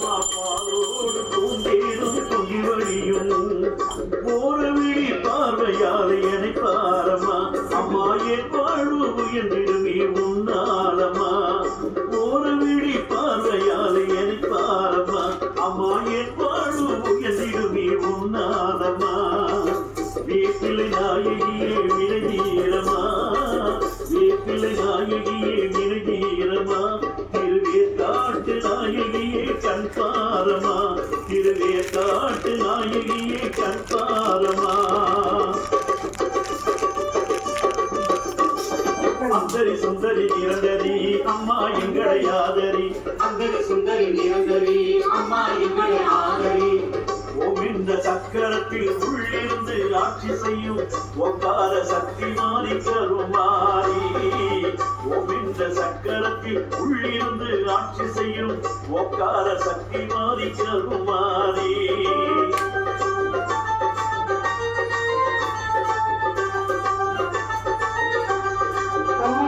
பாலோடு பூந்தேடும் பொங்கி வழியும் ஒரு விழி பார்வையால் என்னை பாரம்மா அம்மா என் வாழ்வு உயர்ந்திடுமே உன்னாலம்மா ஒரு விழி பார்வையால் என்னை பாரம்மா அம்மா என் வாழ்வு உயர்ந்திடுமே உன்னாலம்மா வேப்பிலை நாயகியே விலகீரமா வேப்பிலை நாயகியே விலகீரமா திருவேற்காட்டு நாயகியே கண்பாரமா திருவேற்காட்டு நாயகியே கண்பாரமா அந்தரி சுந்தரி நிரந்தரி அம்மா எங்களை ஆதரி அந்தரி சுந்தரி நிரந்தரி அம்மா எங்களை ஆதரி ஓமிந்த சக்கரத்தில் உள்ளிருந்து ஆட்சி செய்யும் ஒக்கார சக்தி மாறி கருமாறி ஓமிந்த சக்கரத்தில் உள்ளிருந்து ஆட்சி செய்யும் ஒக்கார சக்தி மாறி கருமாறி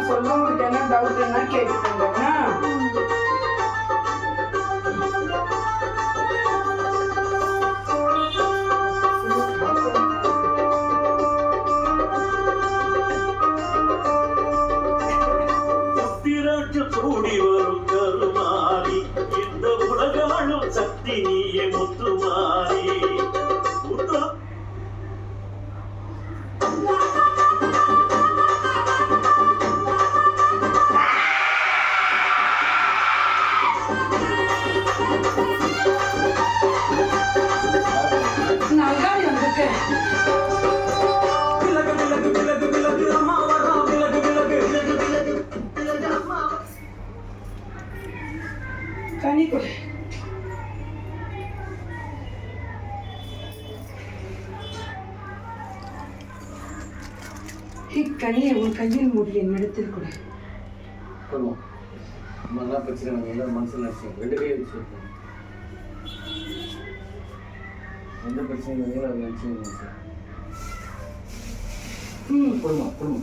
சொல்லுவங்களுக்கு என்ன டவுட்னா கேட்டுக்கோங்க. கூடி வரும் கருமாறி இந்த உலகாளும் சக்தி நீயே முத்துமாறி இக்கனியை உன் கையில் மூடி என் இடத்தில் கூட பிரச்சனை மனசில் நினைச்சோம் 2 கை வச்சு எந்த பிரச்சனை அதை நினைச்சு கொடுமா கொடுமா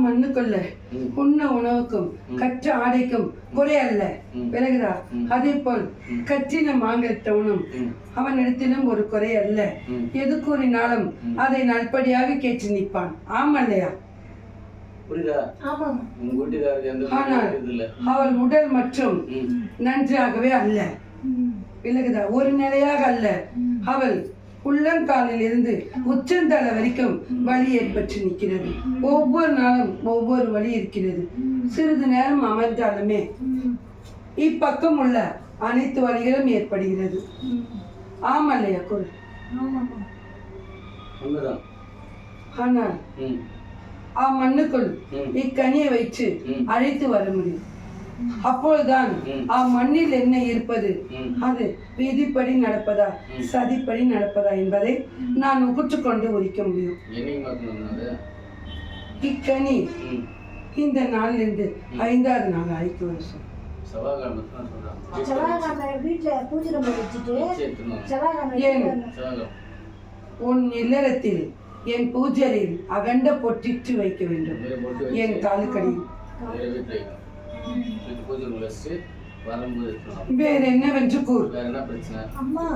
மண்ணுக்குள்ள உண்ண உணவுக்கும் கற்ற ஆடைக்கும் குறை அல்ல விலகுதா அதே போல் கற்றின மாங்கட்டவனும் அவனிடத்திலும் ஒரு குறை அல்ல எது கூறினாலும் அதை நல்படியாக கேட்டு நிற்பான் ஆமல்லையா ஆனால் அவள் உடல் மற்றும் நன்றாகவே அல்ல விலகுதா ஒரு நிலையாக அல்ல அவள் உள்ளங்காலில் இருந்து உச்சந்தலை வரைக்கும் வலி ஏற்பட்டு நிற்கிறது ஒவ்வொரு நாளும் ஒவ்வொரு வலி இருக்கிறது சிறிது நேரம் அமர்ந்தாலுமே இப்பக்கம் உள்ள அனைத்து வலிகளும் ஏற்படுகிறது ஆமல்லையா குரு ஆனால் மண்ணுக்குள் இக்கனியை வைத்து அழைத்து வர முடியும் அப்பொழுதுதான் மண்ணில் என்ன இருப்பது அது விதிப்படி நடப்பதா சதிப்படி நடப்பதா என்பதை நான் உகுற்றுக்கொண்டு உரிக்க முடியும். இக்கனி இந்த நாளிலிருந்து 5வது நாள் ஆய்க்கு வருஷம் உன் இல்லறத்தில் என் பூஜரில் அகண்ட பொட்டிட்டு வைக்க வேண்டும் என் காலுக்கடியில். வேற என்னவென்று கூறு. அம்மா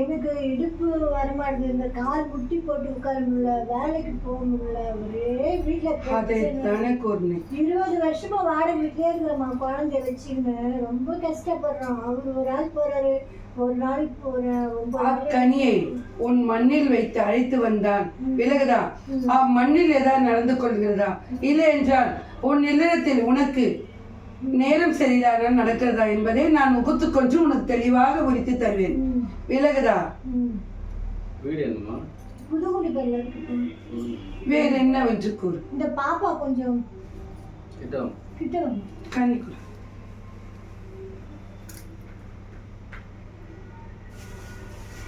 எனக்கு இடுப்பு வரமாட்டேங்குது, இந்த கால் முட்டி போட்டு உட்கார முடியல, வேலைக்கு போக முடியல, ஒரே வீட்டுல 20 வருஷமா வாடகை வீட்லயே இருக்கிறோம்மா, குழந்தைய வச்சுன்னு ரொம்ப கஷ்டப்படுறோம். அவரு ஒரு ஆள் போறாரு, ஒரு நாளைக்கு போற கனியை உன் மண்ணில் வைத்து அழைத்து வந்தான் விலகுதா மண்ணில் ஏதாவது நடந்து கொள்கிறதா இல்லை என்றால் உன் இல்லறத்தில் உனக்கு நேரம் சரியாக நடக்கிறதா என்பதை நான் உகுத்து கொண்டு உனக்கு தெளிவாக உரித்து தருவேன். விலகுதா வேற என்னவென்று கூறு. இந்த பாப்பா கொஞ்சம் கனிக்குள்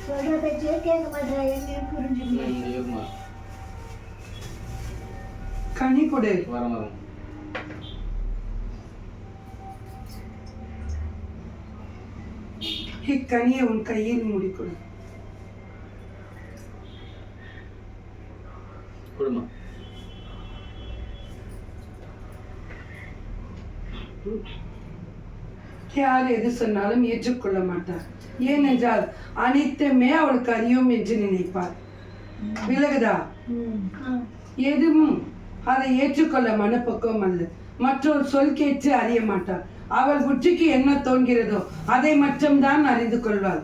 சொல்ற பேச்சே கேட்க மாட்டேன், என்ன புரிஞ்சுக்கணும். கனிக்குடு இக்கனியை உன் கையில் மூடிக்கொடு. கொடுமா. யார் எது சொன்னாலும் ஏற்றுக்கொள்ள மாட்டார். ஏனென்றால் அனைத்துமே அவளுக்கு அறியும் என்று நினைப்பார். விலகுதா? எதுவும் அதை ஏற்றுக்கொள்ள மனப்பக்குவம் அல்ல. மற்றொரு சொல் கேட்டு அறிய மாட்டார். அவள் புத்திக்கு என்ன தோன்கிறதோ அதை மட்டும்தான் அறிந்து கொள்வாள்.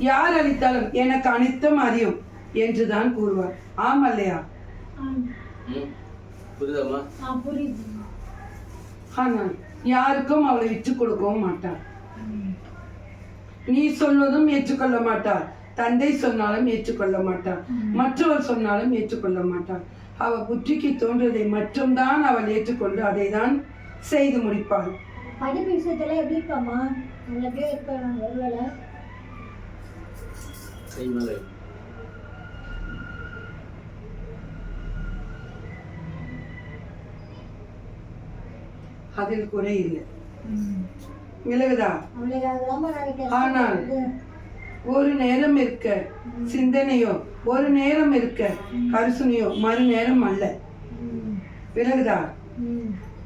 யார் அளித்தாலும் எனக்கு அனைத்தும் அறியும் என்றுதான் கூறுவார். ஆமல்லையா? புரியுதாம்மா? ஆனால் யாருக்கும் அவளை விட்டு கொடுக்கவும் மாட்டார். நீ சொல்வதும் ஏற்றுக்கொள்ள மாட்டார். தந்தை சொன்னாலும் ஏற்றுக்கொள்ள மாட்டார். மற்றவர் சொன்னாலும் ஏற்றுக்கொள்ள மாட்டார். அவள் புத்திக்கு தோன்றதை மட்டும்தான் அவள் ஏற்றுக்கொண்டு அதை தான் செய்து முடிப்பாள். படிப்பு விஷயத்துல எப்படி இருப்பாமா? நல்லபடியா இருப்பாங்க ஒருவேளை. செய்மலை அதில் குறை இல்லை. விலகுதா? ஆனால் ஒரு நேரம் இருக்க சிந்தனையோ, ஒரு நேரம் இருக்க கருசுனையோ, மறு நேரம் அல்ல. விலகுதா?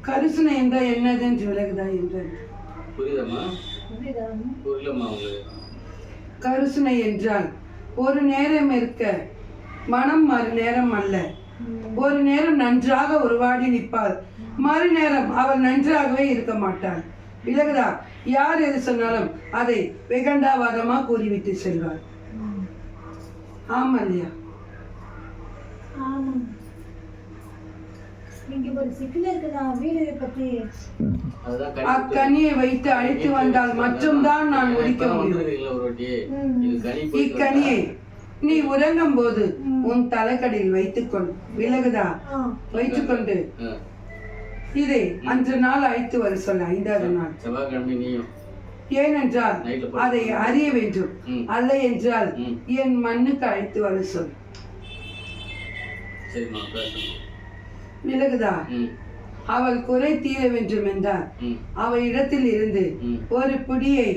கருசுனை என்றால் என்னதென்று விலகுதா என்றது புரியுதம்மா? புரியலம்மா உங்களுக்கு? கருசுனை என்றால் ஒரு நேரம் இருக்க மனம், மறு நேரம் அல்ல. ஒரு நேரம் நன்றாக உருவாடி நிற்பாள், மறு நேரம் அவள் நன்றாகவே இருக்க மாட்டாள். விலகுதா? யார் எது சொன்னாலும் அதை வெகண்டாவாதமா கூறிவிட்டு செல்வாள். ஆமா இல்லையா? அக்கனியை வைத்து அழைத்து வந்தால் மட்டும்தான் நான் முடிக்க முடியும். இக்கனியை நீ உறங்கும் போது உன் தலைக்கடியில் வைத்துக்கொள். விலகுதா? வைத்துக்கொண்டு இதை அன்று நாள் அழைத்து வர சொல்ல 5வது நாள். ஏனென்றால் அதை அறிய வேண்டும். அல்ல என்றால் என் மண்ணுக்கு அழைத்து வர சொல். விலகுதா? அவள் குறை தீர வேண்டும் என்றால் அவள் இடத்தில் இருந்து ஒரு புடியை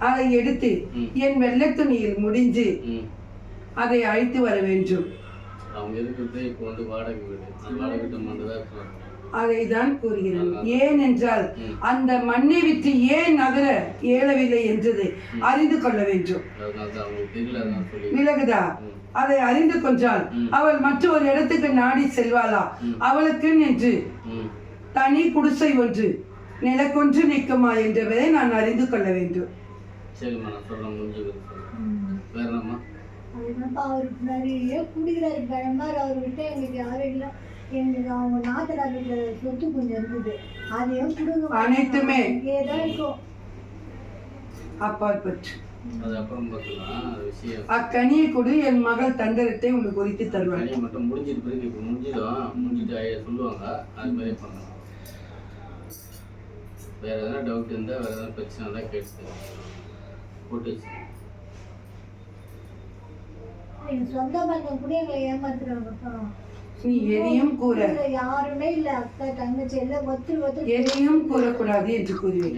அதை எடுத்து என் வெள்ளை துணியில் முடிஞ்சு அதை அழைத்து வர வேண்டும். அதை தான் கூறுகிறேன். ஏனென்றால் அந்த மண்ணை விட்டு ஏன் நகர இயலவில்லை என்றதை அறிந்து கொள்ள வேண்டும். விலகுதா? அதை அறிந்து கொண்டால் அவள் மற்றொரு இடத்துக்கு நாடி செல்வாளா? அவளுக்கு என்று தனி குடிசை ஒன்று நிலக்கொன்று நிற்குமா என்றதை நான் அறிந்து கொள்ள வேண்டும். அவருக்கு நிறைய குடிக்கிறாரு பயமார். அவர்கிட்ட எங்களுக்கு யாரும் இல்லை. எங்களுக்கு அவங்க நாத்தனார் வீட்டில் சொத்து கொஞ்சம் இருக்குது. அதையும் கொடுங்க. அனைத்துமே இங்கேதான் இருக்கும். அப்பாற்பட்டு அக்கனியை கொடு, என் மகள் தந்திரத்தை உங்களுக்கு குறித்து தருவாங்க. மட்டும் முடிஞ்சிட்டு பிறகு இப்போ முடிஞ்சிட்டு சொல்லுவாங்க. அது மாதிரி பண்ணலாம். வேற எதனா டவுட் இருந்தால் வேற எதனா பிரச்சனை இருந்தால் கேட்டு போட்டு வச்சு. எங்க சொந்த பந்தம் கூட எங்களை ஏமாத்துறாங்க. நீ எதையும் கூற யாருமே இல்ல. அக்கா தங்கச்சி எல்லாம் எதையும் கூறக்கூடாது என்று கூறுவேன்.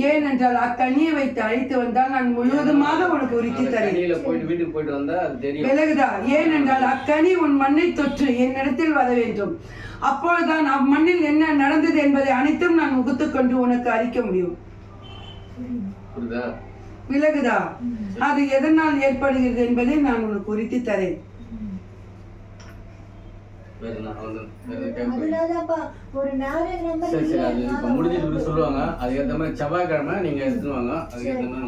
ஏனென்றால் அக்கனியை வைத்து அழைத்து வந்தால் நான் முழுவதுமாக உனக்கு உரித்து தரேன். வீட்டுக்கு போயிட்டு வந்தா அது தெரியும். விலகுதா? ஏனென்றால் அக்கனி உன் மண்ணை தொற்று என்னிடத்தில் வர வேண்டும். அப்பொழுதுதான் அம்மண்ணில் என்ன நடந்தது என்பதை அனைத்தும் நான் முகுத்துக் கொண்டு உனக்கு அறிக்க முடியும். விலகுதா? அது எதனால் ஏற்படுகிறது என்பதை நான் உனக்கு உரித்து தரேன். முடிஞ்சிட்டு சொல்லுவாங்க. அதுக்கேற்ற மாதிரி செவ்வாய்க்கிழமை நீங்க எடுத்துன்னு வாங்க. அதுக்கேற்ற மாதிரி